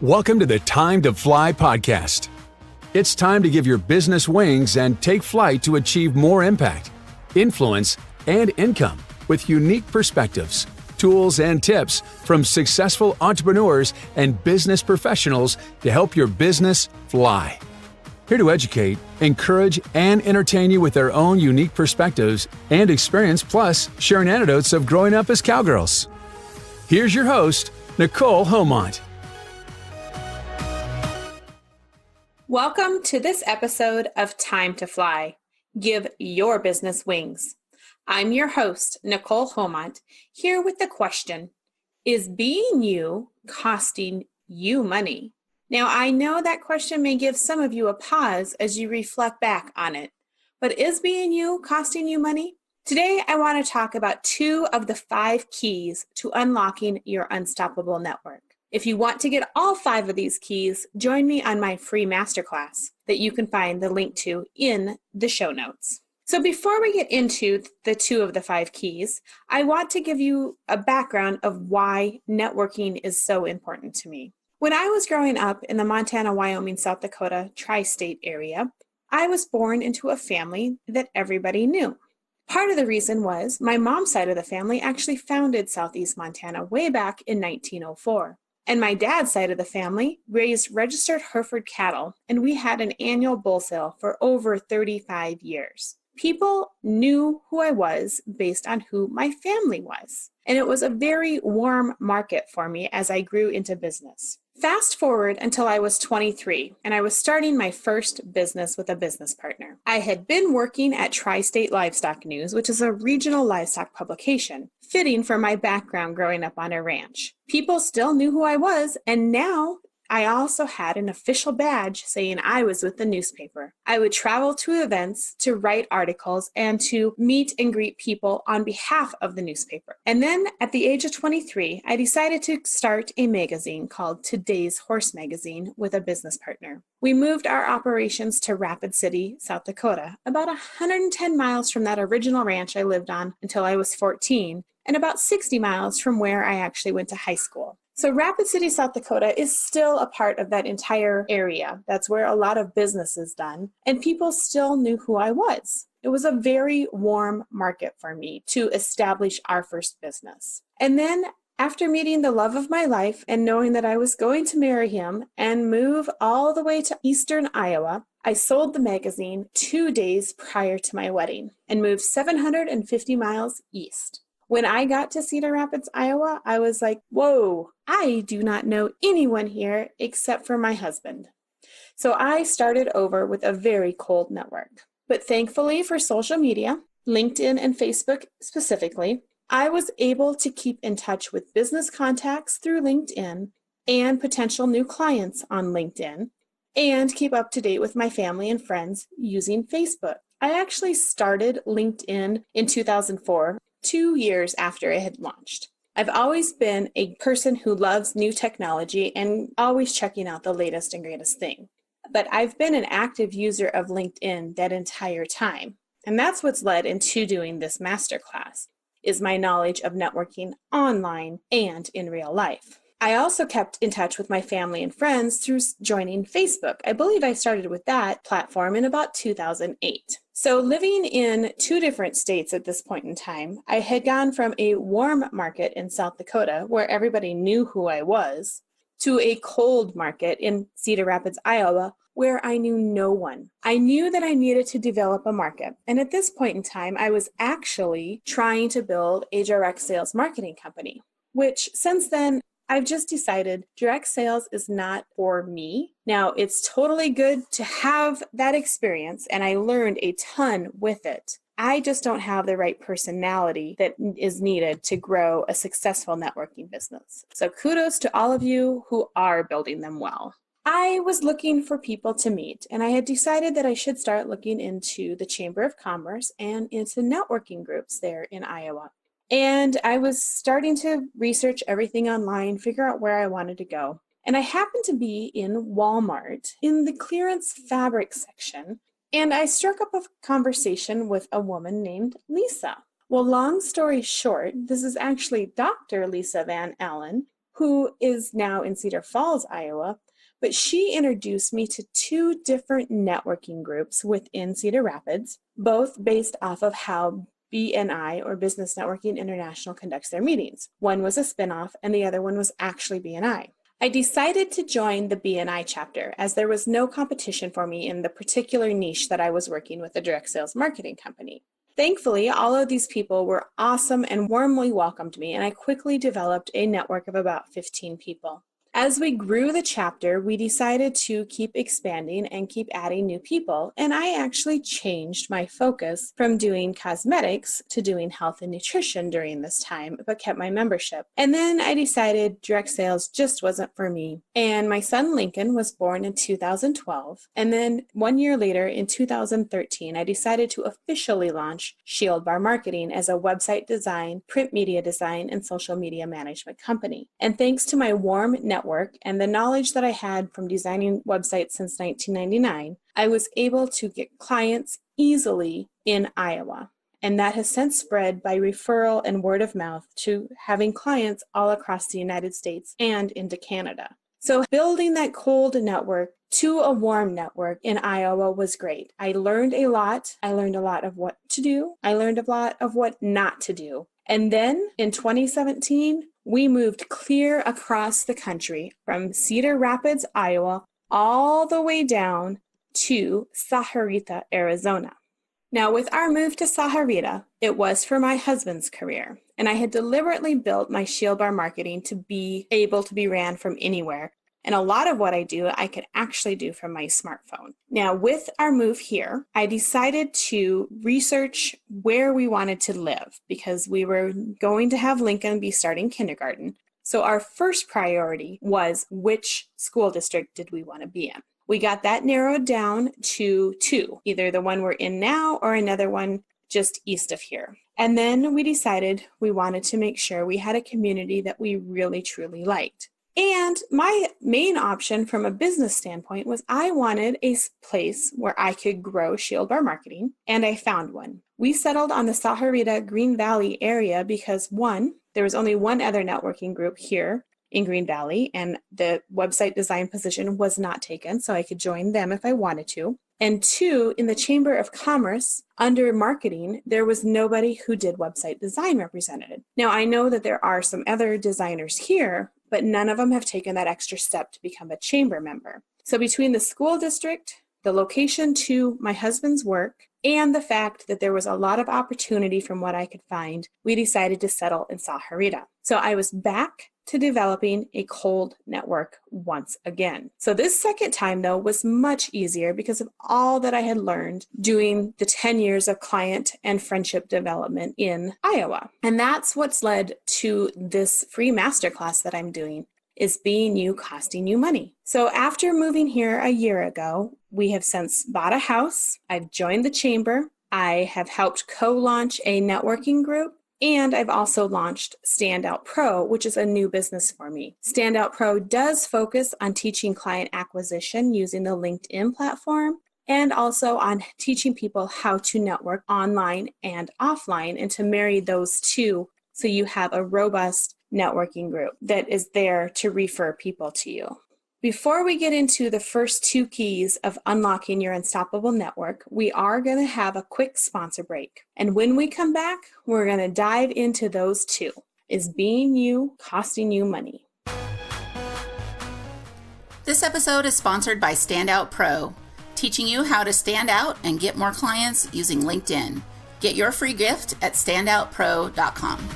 Welcome to the Time to Fly podcast. It's time to give your business wings and take flight to achieve more impact, influence, and income with unique perspectives, tools, and tips from successful entrepreneurs and business professionals to help your business fly. Here to educate, encourage, and entertain you with their own unique perspectives and experience, plus sharing anecdotes of growing up as cowgirls. Here's your host, Nikole Haumont. Welcome to this episode of Time to Fly. Give your business wings. I'm your host, Nikole Haumont, here with the question, is being you costing you money? Now, I know that question may give some of you a pause as you reflect back on it, but is being you costing you money? Today, I want to talk about 2 of the 5 keys to unlocking your unstoppable network. If you want to get all 5 of these keys, join me on my free masterclass that you can find the link to in the show notes. So before we get into the 2 of the 5 keys, I want to give you a background of why networking is so important to me. When I was growing up in the Montana, Wyoming, South Dakota tri-state area, I was born into a family that everybody knew. Part of the reason was my mom's side of the family actually founded Southeast Montana way back in 1904. And my dad's side of the family raised registered Hereford cattle, and we had an annual bull sale for over 35 years. People knew who I was based on who my family was. And it was a very warm market for me as I grew into business. Fast forward until I was 23, and I was starting my first business with a business partner. I had been working at Tri-State Livestock News, which is a regional livestock publication, fitting for my background growing up on a ranch. People still knew who I was, and now I also had an official badge saying I was with the newspaper. I would travel to events to write articles and to meet and greet people on behalf of the newspaper. And then at the age of 23, I decided to start a magazine called Today's Horse Magazine with a business partner. We moved our operations to Rapid City, South Dakota, about 110 miles from that original ranch I lived on until I was 14, and about 60 miles from where I actually went to high school. So Rapid City, South Dakota is still a part of that entire area. That's where a lot of business is done, and people still knew who I was. It was a very warm market for me to establish our first business. And then after meeting the love of my life and knowing that I was going to marry him and move all the way to eastern Iowa, I sold the magazine 2 days prior to my wedding and moved 750 miles east. When I got to Cedar Rapids, Iowa, I was like, whoa, I do not know anyone here except for my husband. So I started over with a very cold network. But thankfully for social media, LinkedIn and Facebook specifically, I was able to keep in touch with business contacts through LinkedIn and potential new clients on LinkedIn and keep up to date with my family and friends using Facebook. I actually started LinkedIn in 2004. 2 years after it had launched. I've always been a person who loves new technology and always checking out the latest and greatest thing. But I've been an active user of LinkedIn that entire time. And that's what's led into doing this masterclass, is my knowledge of networking online and in real life. I also kept in touch with my family and friends through joining Facebook. I believe I started with that platform in about 2008. So living in 2 different states at this point in time, I had gone from a warm market in South Dakota where everybody knew who I was to a cold market in Cedar Rapids, Iowa, where I knew no one. I knew that I needed to develop a market. And at this point in time, I was actually trying to build a direct sales marketing company, which since then, I've just decided direct sales is not for me. Now, it's totally good to have that experience, and I learned a ton with it. I just don't have the right personality that is needed to grow a successful networking business. So kudos to all of you who are building them well. I was looking for people to meet, and I had decided that I should start looking into the Chamber of Commerce and into networking groups there in Iowa. And I was starting to research everything online, figure out where I wanted to go. And I happened to be in Walmart in the clearance fabric section, and I struck up a conversation with a woman named Lisa. Well, long story short, this is actually Dr. Lisa Van Allen, who is now in Cedar Falls, Iowa, but she introduced me to two different networking groups within Cedar Rapids, both based off of how BNI, or Business Networking International, conducts their meetings. One was a spinoff and the other one was actually BNI. I decided to join the BNI chapter as there was no competition for me in the particular niche that I was working with, a direct sales marketing company. Thankfully, all of these people were awesome and warmly welcomed me, and I quickly developed a network of about 15 people. As we grew the chapter, we decided to keep expanding and keep adding new people, and I actually changed my focus from doing cosmetics to doing health and nutrition during this time, but kept my membership. And then I decided direct sales just wasn't for me. And my son Lincoln was born in 2012, and then 1 year later, in 2013, I decided to officially launch Shield Bar Marketing as a website design, print media design, and social media management company. And thanks to my warm network and the knowledge that I had from designing websites since 1999, I was able to get clients easily in Iowa. And that has since spread by referral and word of mouth to having clients all across the United States and into Canada. So building that cold network to a warm network in Iowa was great. I learned a lot. I learned a lot of what to do. I learned a lot of what not to do. And then in 2017, we moved clear across the country from Cedar Rapids, Iowa, all the way down to Sahuarita, Arizona. Now, with our move to Sahuarita, it was for my husband's career, and I had deliberately built my Shield Bar Marketing to be able to be ran from anywhere. And a lot of what I do, I could actually do from my smartphone. Now, with our move here, I decided to research where we wanted to live because we were going to have Lincoln be starting kindergarten. So our first priority was which school district did we want to be in. We got that narrowed down to two, either the one we're in now or another one just east of here. And then we decided we wanted to make sure we had a community that we really, truly liked. And my main option from a business standpoint was I wanted a place where I could grow Shield Bar Marketing, and I found one. We settled on the Sahuarita Green Valley area because one, there was only one other networking group here in Green Valley, and the website design position was not taken, so I could join them if I wanted to. And two, in the Chamber of Commerce, under marketing, there was nobody who did website design represented. Now, I know that there are some other designers here, but none of them have taken that extra step to become a chamber member. So between the school district, the location to my husband's work, and the fact that there was a lot of opportunity from what I could find, we decided to settle in Sahuarita. So I was back to developing a cold network once again. So this second time, though, was much easier because of all that I had learned doing the 10 years of client and friendship development in Iowa. And that's what's led to this free masterclass that I'm doing, is being you, costing you money. So after moving here a year ago, we have since bought a house. I've joined the chamber. I have helped co-launch a networking group. And I've also launched Standout Pro, which is a new business for me. Standout Pro does focus on teaching client acquisition using the LinkedIn platform and also on teaching people how to network online and offline and to marry those two so you have a robust networking group that is there to refer people to you. Before we get into the first two keys of unlocking your unstoppable network, we are going to have a quick sponsor break. And when we come back, we're going to dive into those two. Is being you costing you money? This episode is sponsored by Standout Pro, teaching you how to stand out and get more clients using LinkedIn. Get your free gift at standoutpro.com.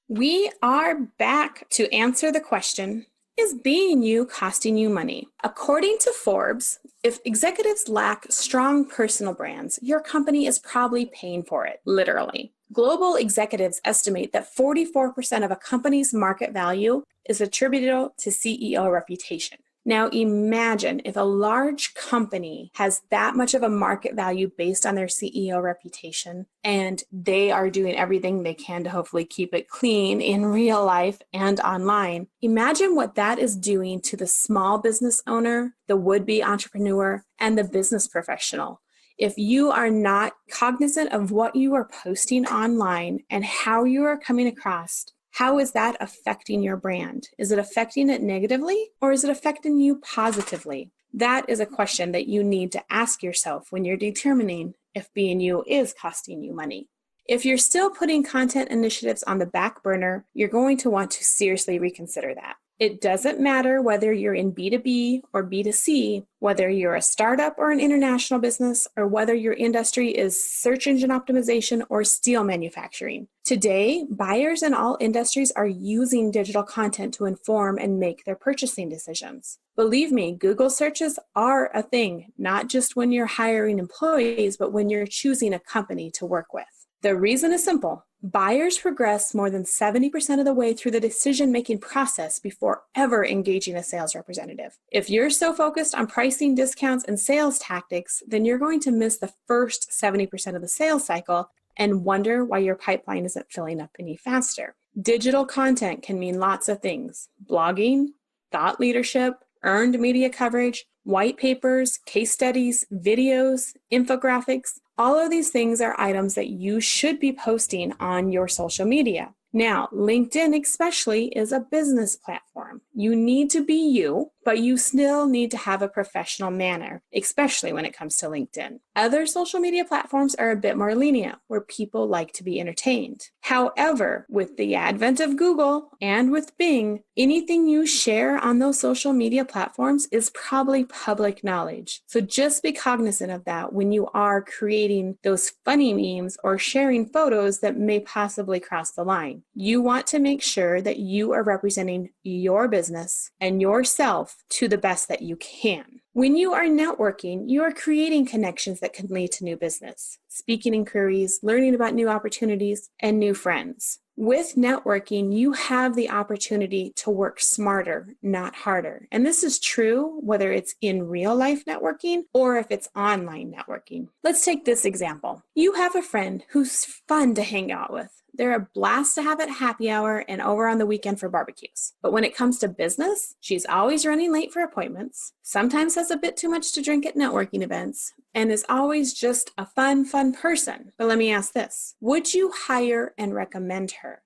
We are back to answer the question, is being you costing you money? According to Forbes, if executives lack strong personal brands, your company is probably paying for it, literally. Global executives estimate that 44% of a company's market value is attributable to CEO reputation. Now imagine if a large company has that much of a market value based on their CEO reputation, and they are doing everything they can to hopefully keep it clean in real life and online. Imagine what that is doing to the small business owner, the would-be entrepreneur, and the business professional. If you are not cognizant of what you are posting online and how you are coming across, How is that affecting your brand? Is it affecting it negatively or is it affecting you positively? That is a question that you need to ask yourself when you're determining if being you is costing you money. If you're still putting content initiatives on the back burner, you're going to want to seriously reconsider that. It doesn't matter whether you're in B2B or B2C, whether you're a startup or an international business, or whether your industry is search engine optimization or steel manufacturing. Today, buyers in all industries are using digital content to inform and make their purchasing decisions. Believe me, Google searches are a thing, not just when you're hiring employees, but when you're choosing a company to work with. The reason is simple. Buyers progress more than 70% of the way through the decision-making process before ever engaging a sales representative. If you're so focused on pricing, discounts, and sales tactics, then you're going to miss the first 70% of the sales cycle and wonder why your pipeline isn't filling up any faster. Digital content can mean lots of things: blogging, thought leadership, earned media coverage, white papers, case studies, videos, infographics. All of these things are items that you should be posting on your social media. Now, LinkedIn especially is a business platform. You need to be you, but you still need to have a professional manner, especially when it comes to LinkedIn. Other social media platforms are a bit more lenient, where people like to be entertained. However, with the advent of Google and with Bing, anything you share on those social media platforms is probably public knowledge. So just be cognizant of that when you are creating those funny memes or sharing photos that may possibly cross the line. You want to make sure that you are representing your business and yourself to the best that you can. When you are networking, you are creating connections that can lead to new business, speaking inquiries, learning about new opportunities, and new friends. With networking, you have the opportunity to work smarter, not harder. And this is true whether it's in real life networking or if it's online networking. Let's take this example. You have a friend who's fun to hang out with. They're a blast to have at happy hour and over on the weekend for barbecues. But when it comes to business, she's always running late for appointments, sometimes has a bit too much to drink at networking events, and is always just a fun person. But let me ask this: would you hire and recommend her?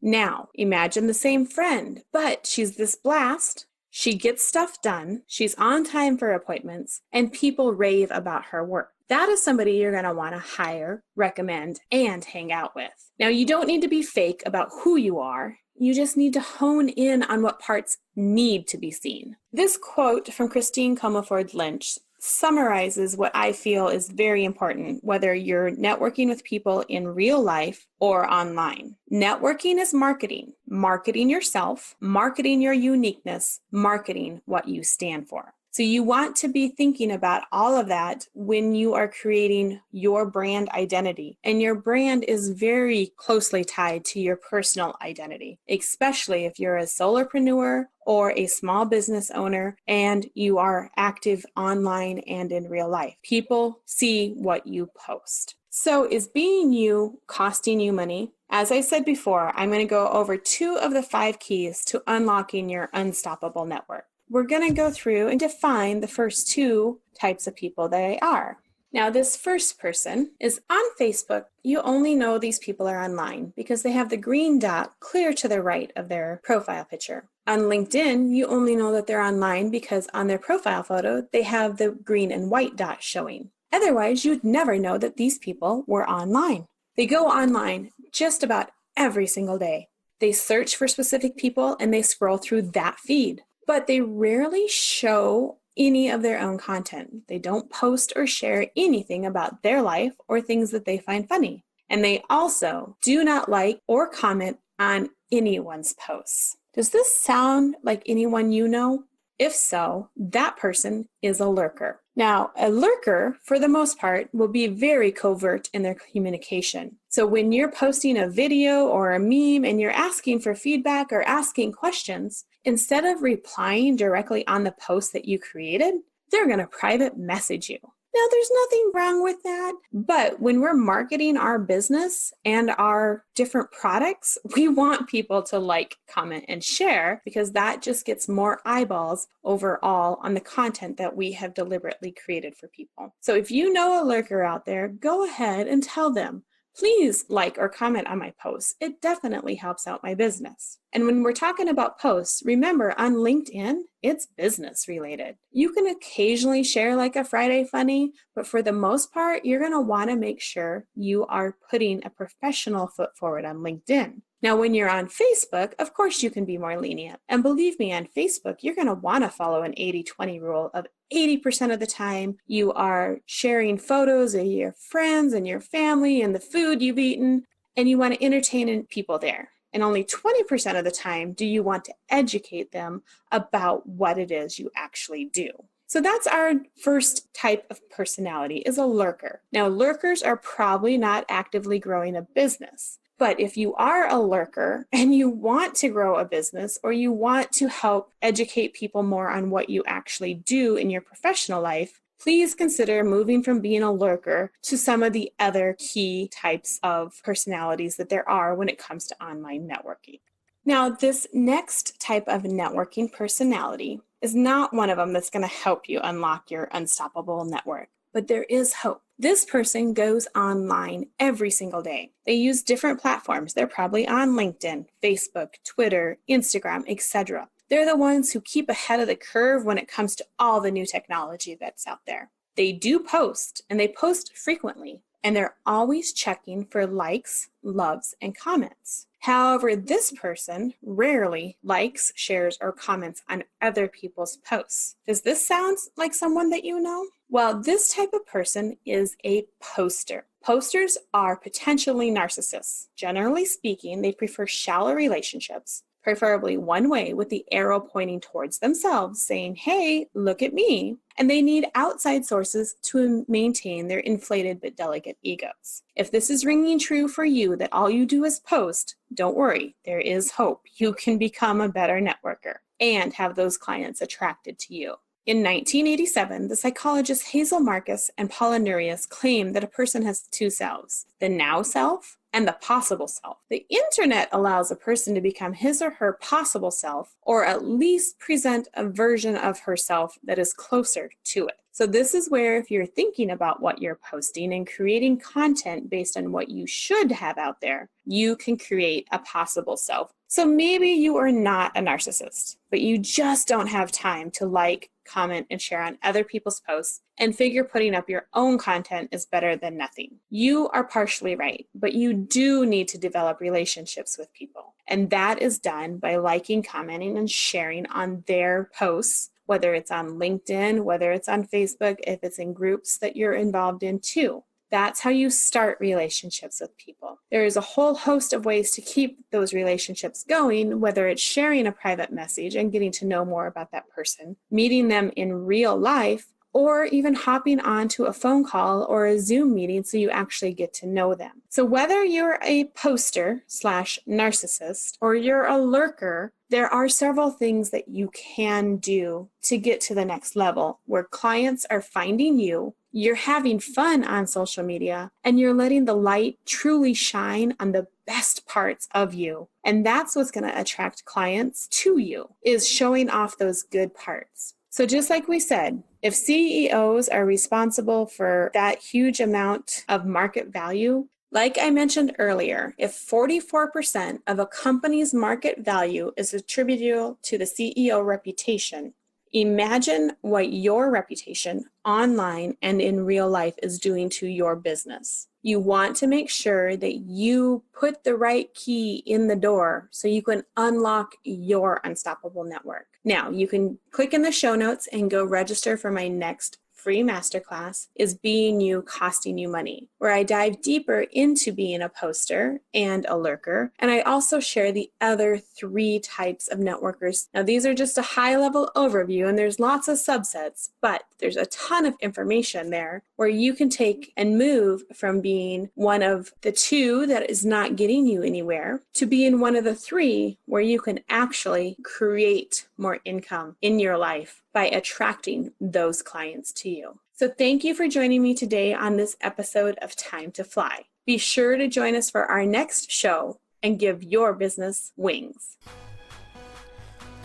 Now, imagine the same friend, but she's this blast. She gets stuff done, she's on time for appointments, and people rave about her work. That is somebody you're going to want to hire, recommend, and hang out with. Now, you don't need to be fake about who you are. You just need to hone in on what parts need to be seen. This quote from Christine Comerford Lynch summarizes what I feel is very important, whether you're networking with people in real life or online. Networking is marketing. Marketing yourself, marketing your uniqueness, marketing what you stand for. So you want to be thinking about all of that when you are creating your brand identity. And your brand is very closely tied to your personal identity, especially if you're a solopreneur or a small business owner and you are active online and in real life. People see what you post. So is being you costing you money? As I said before, I'm going to go over 2 of the 5 keys to unlocking your unstoppable network. We're going to go through and define the first 2 types of people they are. Now, this first person is on Facebook. You only know these people are online because they have the green dot clear to the right of their profile picture. On LinkedIn, you only know that they're online because on their profile photo, they have the green and white dot showing. Otherwise, you'd never know that these people were online. They go online just about every single day. They search for specific people and they scroll through that feed. But they rarely show any of their own content. They don't post or share anything about their life or things that they find funny. And they also do not like or comment on anyone's posts. Does this sound like anyone you know? If so, that person is a lurker. Now, a lurker, for the most part, will be very covert in their communication. So when you're posting a video or a meme and you're asking for feedback or asking questions, instead of replying directly on the post that you created, they're going to private message you. Now, there's nothing wrong with that, but when we're marketing our business and our different products, we want people to like, comment, and share because that just gets more eyeballs overall on the content that we have deliberately created for people. So if you know a lurker out there, go ahead and tell them, please like or comment on my posts. It definitely helps out my business. And when we're talking about posts, remember on LinkedIn, it's business related. You can occasionally share like a Friday funny, but for the most part, you're going to want to make sure you are putting a professional foot forward on LinkedIn. Now, when you're on Facebook, of course, you can be more lenient. And believe me, on Facebook, you're going to want to follow an 80-20 rule of 80% of the time you are sharing photos of your friends and your family and the food you've eaten, and you want to entertain people there. And only 20% of the time do you want to educate them about what it is you actually do. So that's our first type of personality, is a lurker. Now, lurkers are probably not actively growing a business. But if you are a lurker and you want to grow a business, or you want to help educate people more on what you actually do in your professional life, please consider moving from being a lurker to some of the other key types of personalities that there are when it comes to online networking. Now, this next type of networking personality is not one of them that's going to help you unlock your unstoppable network, but there is hope. This person goes online every single day. They use different platforms. They're probably on LinkedIn, Facebook, Twitter, Instagram, etc. They're the ones who keep ahead of the curve when it comes to all the new technology that's out there. They do post, and they post frequently, and they're always checking for likes, loves, and comments. However, this person rarely likes, shares, or comments on other people's posts. Does this sound like someone that you know? Well, this type of person is a poster. Posters are potentially narcissists. Generally speaking, they prefer shallow relationships, preferably one way with the arrow pointing towards themselves, saying, hey, look at me. And they need outside sources to maintain their inflated but delicate egos. If this is ringing true for you, that all you do is post, don't worry, there is hope. You can become a better networker and have those clients attracted to you. In 1987, the psychologists Hazel Marcus and Paula Nurius claimed that a person has two selves, the now self and the possible self. The internet allows a person to become his or her possible self, or at least present a version of herself that is closer to it. So this is where, if you're thinking about what you're posting and creating content based on what you should have out there, you can create a possible self. So maybe you are not a narcissist, but you just don't have time to like, comment, and share on other people's posts, and figure putting up your own content is better than nothing. You are partially right, but you do need to develop relationships with people. And that is done by liking, commenting, and sharing on their posts, whether it's on LinkedIn, whether it's on Facebook, if it's in groups that you're involved in too. That's how you start relationships with people. There is a whole host of ways to keep those relationships going, whether it's sharing a private message and getting to know more about that person, meeting them in real life, or even hopping onto a phone call or a Zoom meeting so you actually get to know them. So whether you're a poster / narcissist or you're a lurker, there are several things that you can do to get to the next level where clients are finding you, you're having fun on social media, and you're letting the light truly shine on the best parts of you. And that's what's going to attract clients to you, is showing off those good parts. So just like we said, if CEOs are responsible for that huge amount of market value, like I mentioned earlier, if 44% of a company's market value is attributable to the CEO reputation, imagine what your reputation online and in real life is doing to your business. You want to make sure that you put the right key in the door so you can unlock your unstoppable network. Now, you can click in the show notes and go register for my next free masterclass, Is Being You Costing You Money?, where I dive deeper into being a poster and a lurker. And I also share the other 3 types of networkers. Now, these are just a high-level overview, and there's lots of subsets, but there's a ton of information there where you can take and move from being one of the 2 that is not getting you anywhere to being one of the 3 where you can actually create more income in your life by attracting those clients to you. So thank you for joining me today on this episode of Time to Fly. Be sure to join us for our next show and give your business wings.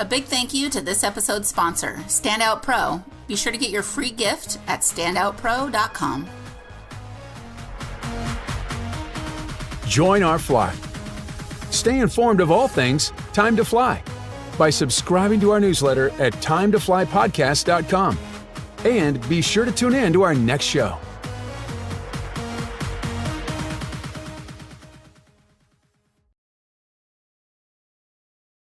A big thank you to this episode's sponsor, Standout Pro. Be sure to get your free gift at standoutpro.com. Join our fly. Stay informed of all things Time to Fly by subscribing to our newsletter at timetoflypodcast.com. And be sure to tune in to our next show.